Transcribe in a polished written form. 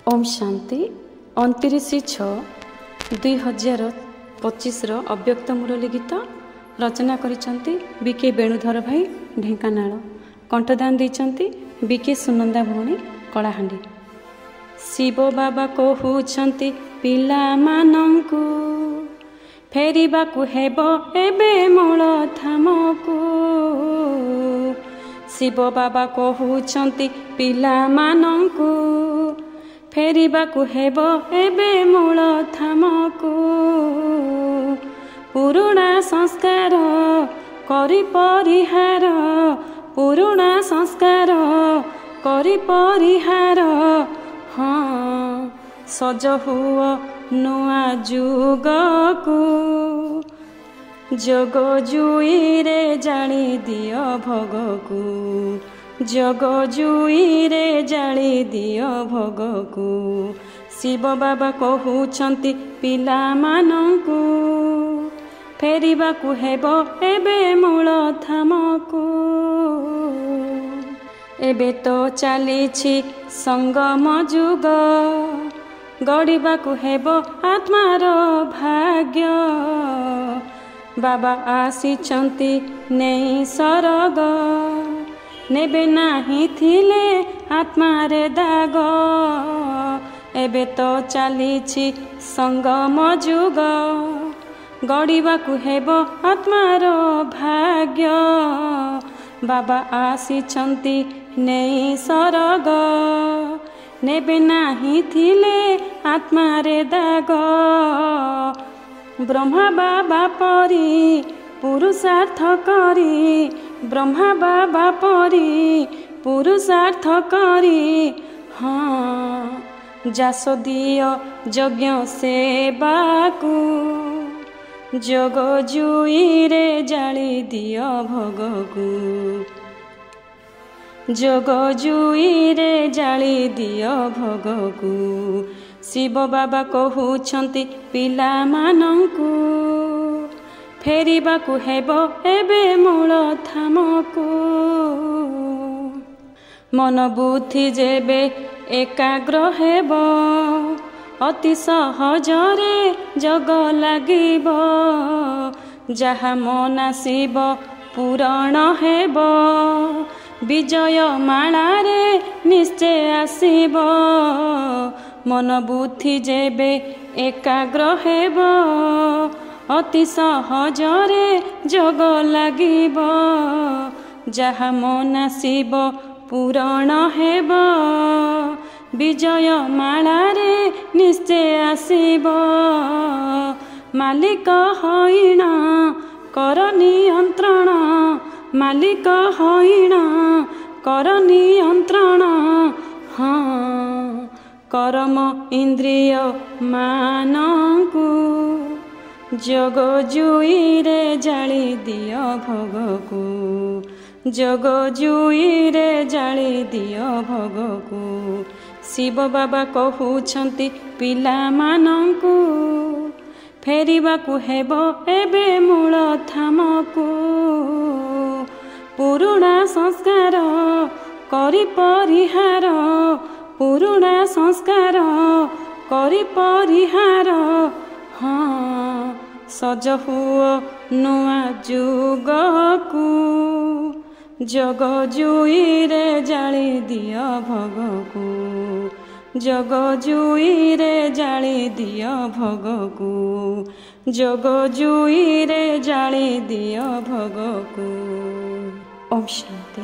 ओम शांति 29/6/2025 अव्यक्त मुरली गीत रचना करिसंती बीके वेणुधर भाई ढेंकानाल। कंठदान देइसंती बीके सुनंदा भौणी कलाहांडी। शिव बाबा कहउछंती पिला मानंकु फेरिबाकु हेबो एबे मूल धामकु। शिव बाबा कहउछंती पिला मानंकु फेरिबाकु हेबो एबे मूल धामकु। पुरुणा संस्कार करि परिहार, पुरुणा संस्कार करि परिहार। हाँ सज हुओ नुआ जुगकु, जग जुईरे जाली दियो भगकु, जग जुईरे जाली दियो भगकु। शिव बाबा कहउछंती पिला मानंकु फेरिबाकु हेबो एबे मूल धामकु। एबे तो चलीछि संगम जुग, गड़िबाकु हेबो आत्मार भाग्य। बाबा आसीचंती नेई सरग, नेबे नाही थिले आत्मारे दाग। एबे तो चलीछि संगम जुग, गड़िबाकु हेबो आत्मार भाग्य। बाबा आसीचंती नेई सरग, नेबे नाही थिले आत्मारे दाग। ब्रह्मा बाबा परी पुरुषार्थ करी, ब्रह्मा बाबा परी पुरुषार्थ करी। हाँ जास दियो यज्ञ सेवाकु, जग जुईरे जाली दियो भगकु, जग जुईरे जाली दियो भगकु। शिव बाबा कहउछंती पिला मानंकु फेरिबाकु हेबो एबे मूल धामकु। मन बुद्धि जेबे एकाग्र हेबो, अति सहजरे जग लागिबो। जहा मनासिब पूरण हेबो, विजय मालारे निश्चय आसिबो। मन बुद्धि जेबे एकाग्र हेबो, अति सहजरे जग लागिबो। जहा मनासिब पूरण हेबो, विजय मालारे निश्चय आसिबो। मालिक होइन कर नियंत्रण, मालिक होइन कर नियंत्रण। हाँ कर्म इंद्रिय मानंकु, जग जुईरे जाली दियो भगकु, जग जुईरे जाली दियो भगकु। शिव बाबा कहउछंती पिला मानंकु फेरिबाकु हेबो एबे मूल धामकु। पुरुणा संस्कार करि परिहार, पुरुणा संस्कार करि परिहार। हाँ सज हुओ नुआ जुगकु, जग जुईरे जाली दियो भगकु, जग जुईरे जाली दियो भगकु, जग जुईरे जाली दियो भगकु। ओम शांति।